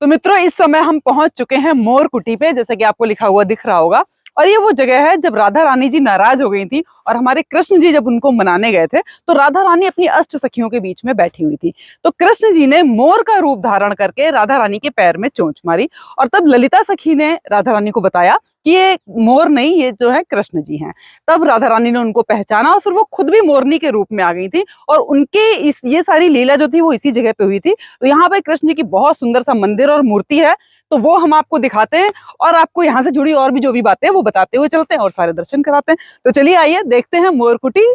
तो मित्रों, इस समय हम पहुंच चुके हैं मोर कुटी पे, जैसे कि आपको लिखा हुआ दिख रहा होगा। और ये वो जगह है जब राधा रानी जी नाराज हो गई थी और हमारे कृष्ण जी जब उनको मनाने गए थे, तो राधा रानी अपनी अष्ट सखियों के बीच में बैठी हुई थी। तो कृष्ण जी ने मोर का रूप धारण करके राधा रानी के पैर में चोंच मारी और तब ललिता सखी ने राधा रानी को बताया कि ये मोर नहीं, ये जो है कृष्ण जी हैं। तब राधा रानी ने उनको पहचाना और फिर वो खुद भी मोरनी के रूप में आ गई थी और उनके ये सारी लीला जो थी वो इसी जगह पे हुई थी। तो यहाँ पे कृष्ण जी की बहुत सुंदर सा मंदिर और मूर्ति है, तो वो हम आपको दिखाते हैं और आपको यहाँ से जुड़ी और भी जो भी बातें हैं वो बताते हुए चलते हैं और सारे दर्शन कराते हैं। तो चलिए आइए देखते हैं मोर कुटी।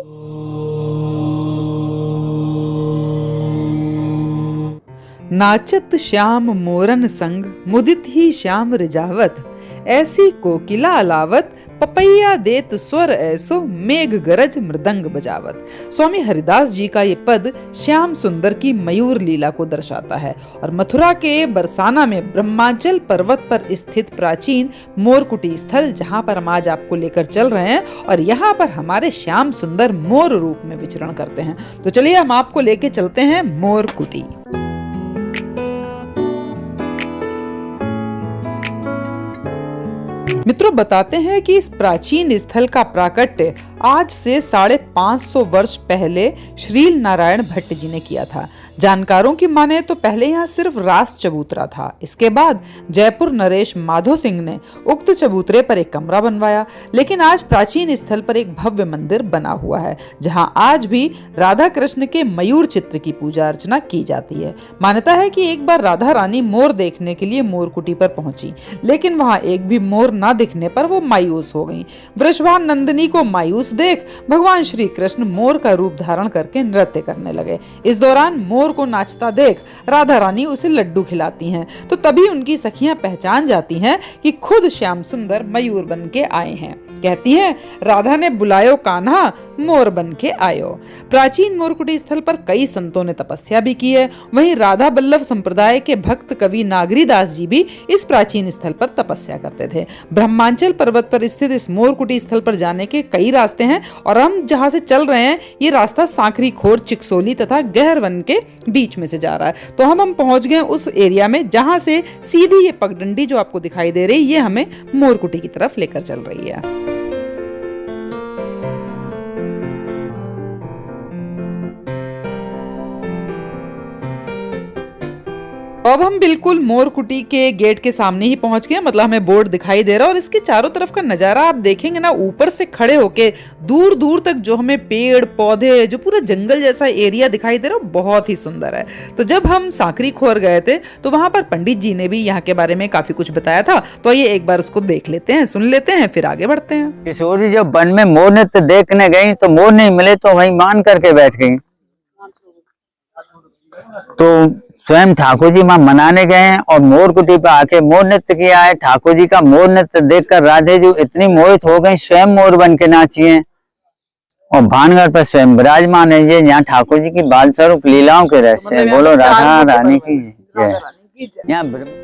नाचत श्याम मोरन संग मुदित ही श्याम रिजावत, ऐसी कोकिला अलावत पपैया देत स्वर ऐसो मेघ गरज मृदंग बजावत। स्वामी हरिदास जी का ये पद श्याम सुंदर की मयूर लीला को दर्शाता है और मथुरा के बरसाना में ब्रह्मांचल पर्वत पर स्थित प्राचीन मोरकुटी स्थल, जहां पर हम आज आपको लेकर चल रहे हैं और यहाँ पर हमारे श्याम सुंदर मोर रूप में विचरण करते हैं। तो चलिए हम आपको लेके चलते हैं मोरकुटी। मित्रों, बताते हैं कि इस प्राचीन स्थल का प्राकट्य आज से 550 वर्ष पहले श्रील नारायण भट्ट जी ने किया था। जानकारों की माने तो पहले यहाँ सिर्फ रास चबूतरा था। इसके बाद जयपुर नरेश माधो सिंह ने उक्त चबूतरे पर एक कमरा बनवाया, लेकिन आज प्राचीन स्थल पर एक भव्य मंदिर बना हुआ है, जहाँ आज भी राधा कृष्ण के मयूर चित्र की पूजा अर्चना की जाती है। मान्यता है कि एक बार राधा रानी मोर देखने के लिए मोरकुटी पर पहुंची, लेकिन वहां एक भी मोर न दिखने पर वो मायूस हो गईं। वृषभान नंदिनी को मायूस देख भगवान श्री कृष्ण मोर का रूप धारण करके नृत्य करने लगे। इस दौरान मोर को नाचता देख राधा रानी उसे लड्डू खिलाती हैं, तो तभी उनकी सखियां पहचान जाती हैं कि खुद श्याम सुंदर मयूर बन के आए हैं। कहती हैं, राधा ने बुलायो कान्हा मोर बन के आयो। प्राचीन मोरकुटी स्थल पर कई संतों ने तपस्या भी की है। वहीं राधा बल्लभ संप्रदाय के भक्त कवि नागरीदास जी भी इस प्राचीन स्थल पर तपस्या करते थे। ब्रह्मांचल पर्वत पर स्थित इस मोरकुटी स्थल पर जाने के कई रास्ते हैं और हम जहां से चल रहे हैं ये रास्ता सांकरी खोर, चिकसोली तथा गहरवन के बीच में से जा रहा है। तो हम पहुंच गए उस एरिया में जहां से सीधी ये पगडंडी जो आपको दिखाई दे रही है, ये हमें मोरकुटी की तरफ लेकर चल रही है। अब हम बिल्कुल मोरकुटी के गेट के सामने ही पहुंच गए, मतलब हमें बोर्ड दिखाई दे रहा है और इसके चारों तरफ का नजारा आप देखेंगे ना, ऊपर से खड़े होके दूर दूर तक जो हमें पेड़ पौधे, जो पूरा जंगल जैसा एरिया दिखाई दे रहा है, बहुत ही सुंदर है। तो जब हम सांकरी खोर गए थे तो वहां पर पंडित जी ने भी यहाँ के बारे में काफी कुछ बताया था, तो आइए एक बार उसको देख लेते हैं, सुन लेते हैं, फिर आगे बढ़ते हैं। किशोरी जब वन में मोर नृत्य देखने गई तो मोर नहीं मिले तो वहीं मान करके बैठ गई। तो स्वयं ठाकुर जी वहां मनाने गए हैं और मोर कुटी पर आके मोर नृत्य किया है। ठाकुर जी का मोर नृत्य देखकर राधे जी इतनी मोहित हो गई, स्वयं मोर बन के नाची हैं और भानगढ़ पर स्वयं विराजमान है। ये यहाँ ठाकुर जी की बाल स्वरूप लीलाओं के रहस्य है। बोलो राधा रानी की जय।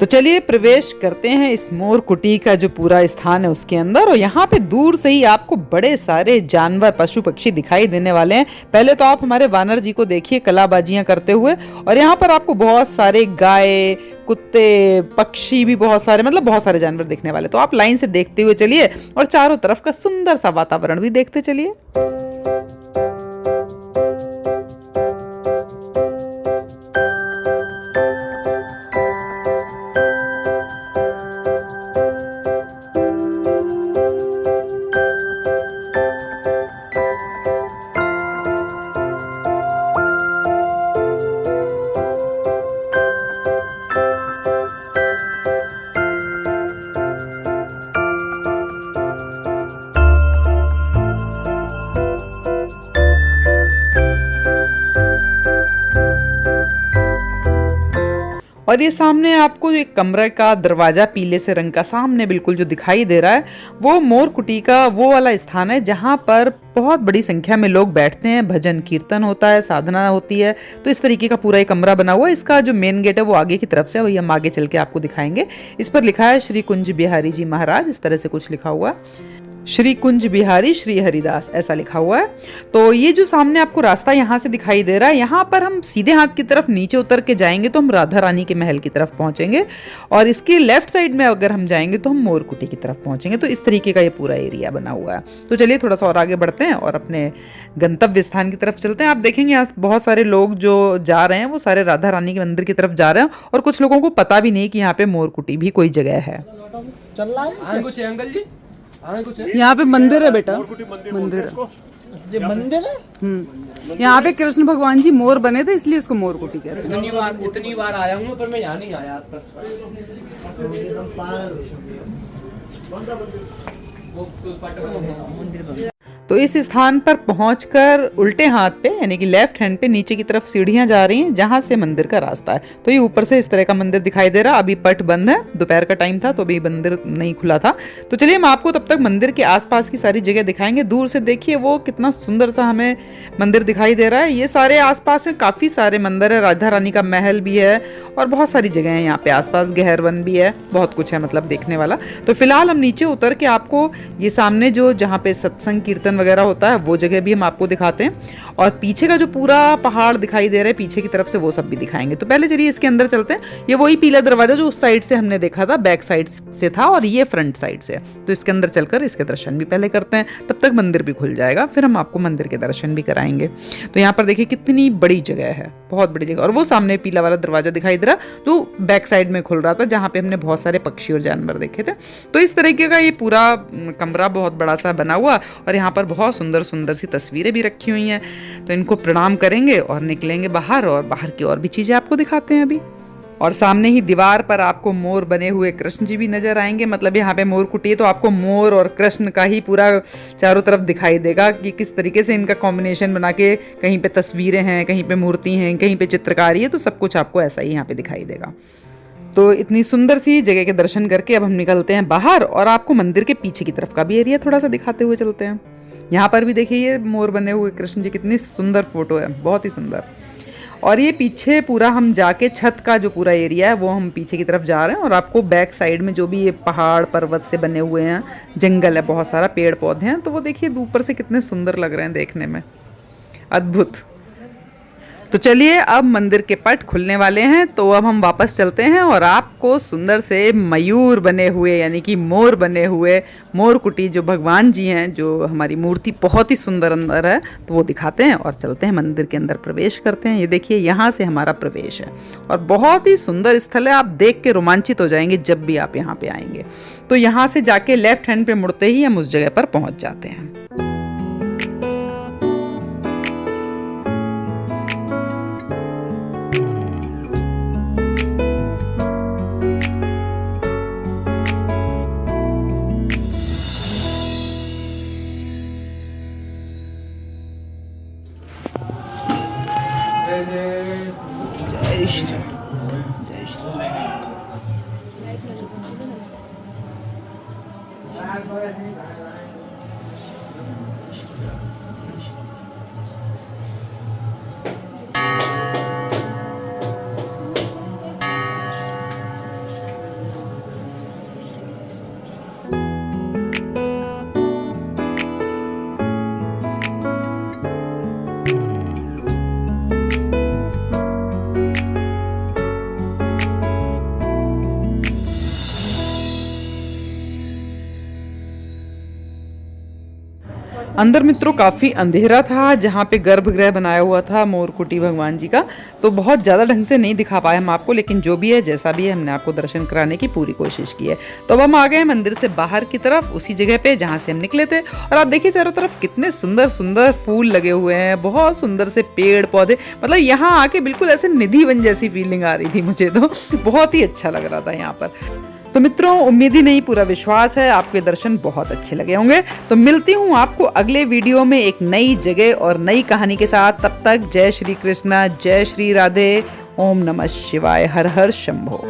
तो चलिए प्रवेश करते हैं इस मोर कुटी का जो पूरा स्थान है उसके अंदर, और यहाँ पे दूर से ही आपको बड़े सारे जानवर, पशु पक्षी दिखाई देने वाले हैं। पहले तो आप हमारे वानर जी को देखिए कलाबाजियां करते हुए, और यहाँ पर आपको बहुत सारे गाय, कुत्ते, पक्षी भी बहुत सारे, मतलब बहुत सारे जानवर दिखने वाले। तो आप लाइन से देखते हुए चलिए और चारों तरफ का सुंदर सा वातावरण भी देखते चलिए। और ये सामने आपको एक कमरे का दरवाजा पीले से रंग का सामने बिल्कुल जो दिखाई दे रहा है, वो मोरकुटी का वो वाला स्थान है जहाँ पर बहुत बड़ी संख्या में लोग बैठते हैं, भजन कीर्तन होता है, साधना होती है। तो इस तरीके का पूरा एक कमरा बना हुआ है। इसका जो मेन गेट है वो आगे की तरफ से, वही हम आगे चल के आपको दिखाएंगे। इस पर लिखा है श्री कुंज बिहारी जी महाराज, इस तरह से कुछ लिखा हुआ है। श्री कुंज बिहारी श्री हरिदास ऐसा लिखा हुआ है। तो ये जो सामने आपको रास्ता यहाँ से दिखाई दे रहा है, यहाँ पर हम सीधे हाथ की तरफ नीचे उतर के जाएंगे तो हम राधा रानी के महल की तरफ पहुंचेंगे, और इसके लेफ्ट साइड में अगर हम जाएंगे तो हम मोरकुटी की तरफ पहुंचेंगे। तो इस तरीके का ये पूरा एरिया बना हुआ है। तो चलिए थोड़ा सा और आगे बढ़ते हैं और अपने गंतव्य स्थान की तरफ चलते हैं। आप देखेंगे यहाँ बहुत सारे लोग जो जा रहे हैं वो सारे राधा रानी के मंदिर की तरफ जा रहे हैं, और कुछ लोगों को पता भी नहीं कि यहाँ पे मोरकुटी भी कोई जगह है। चल रहा है कुछ अंकल जी, कुछ है यहाँ पे मंदिर है बेटा, मंदिर ये मंदिर है। यहाँ पे कृष्ण भगवान जी मोर बने थे, इसलिए उसको मोरकुटी कहते हैं। इतनी बार आया हूँ पर मैं यहाँ नहीं आया आज तक। तो इस स्थान पर पहुंचकर उल्टे हाथ पे यानी कि लेफ्ट हैंड पे नीचे की तरफ सीढ़ियां जा रही हैं, जहां से मंदिर का रास्ता है। तो ये ऊपर से इस तरह का मंदिर दिखाई दे रहा। अभी पट बंद है, दोपहर का टाइम था तो अभी मंदिर नहीं खुला था। तो चलिए हम आपको तब तक मंदिर के आसपास की सारी जगह दिखाएंगे। दूर से देखिए वो कितना सुंदर सा हमें मंदिर दिखाई दे रहा है। ये सारे आसपास में काफी सारे मंदिर है, राधा रानी का महल भी है और बहुत सारी जगह है यहाँ पे आसपास, गहरवन भी है, बहुत कुछ है मतलब देखने वाला। तो फिलहाल हम नीचे उतर के आपको ये सामने जो जहाँ पे सत्संग कीर्तन वगैरह होता है वो जगह भी हम आपको दिखाते हैं, और पीछे का जो पूरा पहाड़ दिखाई दे रहा है पीछे की तरफ से वो सब भी दिखाएंगे। तो पहले चलिए इसके अंदर चलते हैं। ये वही पीला दरवाजा जो उस साइड से हमने देखा था, बैक साइड से था, और ये फ्रंट साइड से। तो इसके अंदर चलकर इसके दर्शन भी पहले करते हैं, तब तक मंदिर भी खुल जाएगा, फिर हम आपको मंदिर के दर्शन भी कराएंगे। तो यहाँ पर देखिए कितनी बड़ी जगह है, बहुत बड़ी जगह। और वो सामने पीला वाला दरवाजा दिखाई दे रहा जो बैक साइड में खुल रहा था, जहाँ पे हमने बहुत सारे पक्षी और जानवर देखे थे। तो इस तरीके का ये पूरा कमरा बहुत बड़ा सा बना हुआ, और यहाँ पर बहुत सुंदर सुंदर सी तस्वीरें भी रखी हुई हैं। तो इनको प्रणाम करेंगे और निकलेंगे बाहर, और बाहर की और भी चीजें आपको दिखाते हैं अभी। और सामने ही दीवार पर आपको मोर बने हुए कृष्ण जी भी नजर आएंगे। मतलब यहाँ पे मोर कुटी है तो आपको मोर और कृष्ण का ही पूरा चारों तरफ दिखाई देगा कि किस तरीके से इनका कॉम्बिनेशन बना के, कहीं पे तस्वीरें हैं, कहीं पे मूर्ति हैं, कहीं पे चित्रकारी है। तो सब कुछ आपको ऐसा ही यहाँ पे दिखाई देगा। तो इतनी सुंदर सी जगह के दर्शन करके अब हम निकलते हैं बाहर, और आपको मंदिर के पीछे की तरफ का भी एरिया थोड़ा सा दिखाते हुए चलते हैं। यहाँ पर भी देखिए ये मोर बने हुए कृष्ण जी, कितनी सुंदर फोटो है, बहुत ही सुंदर। और ये पीछे पूरा हम जाके छत का जो पूरा एरिया है वो हम पीछे की तरफ जा रहे हैं, और आपको बैक साइड में जो भी ये पहाड़ पर्वत से बने हुए हैं, जंगल है, बहुत सारा पेड़ पौधे हैं, तो वो देखिए ऊपर से कितने सुंदर लग रहे हैं देखने में, अद्भुत। तो चलिए अब मंदिर के पट खुलने वाले हैं, तो अब हम वापस चलते हैं और आपको सुंदर से मयूर बने हुए यानी कि मोर बने हुए मोरकुटी जो भगवान जी हैं, जो हमारी मूर्ति बहुत ही सुंदर अंदर है, तो वो दिखाते हैं और चलते हैं मंदिर के अंदर प्रवेश करते हैं। ये देखिए यहाँ से हमारा प्रवेश है, और बहुत ही सुंदर स्थल है, आप देख के रोमांचित हो जाएंगे जब भी आप यहाँ पे आएंगे। तो यहाँ से जाके लेफ्ट हैंड पे मुड़ते ही हम उस जगह पर पहुँच जाते हैं। जय श्री जय श्री। अंदर मित्रों काफ़ी अंधेरा था, जहाँ पे गर्भगृह बनाया हुआ था मोरकुटी भगवान जी का, तो बहुत ज़्यादा ढंग से नहीं दिखा पाए हम आपको, लेकिन जो भी है जैसा भी है हमने आपको दर्शन कराने की पूरी कोशिश की है। तो अब हम आ गए मंदिर से बाहर की तरफ, उसी जगह पे जहाँ से हम निकले थे, और आप देखिए चारों तरफ कितने सुंदर सुंदर फूल लगे हुए हैं, बहुत सुंदर से पेड़ पौधे, मतलब यहाँ आके बिल्कुल ऐसे निधि वन जैसी फीलिंग आ रही थी मुझे, तो बहुत ही अच्छा लग रहा था यहाँ पर। तो मित्रों उम्मीद ही नहीं पूरा विश्वास है आपके दर्शन बहुत अच्छे लगे होंगे। तो मिलती हूँ आपको अगले वीडियो में एक नई जगह और नई कहानी के साथ। तब तक जय श्री कृष्णा, जय श्री राधे, ओम नमः शिवाय, हर हर शंभो।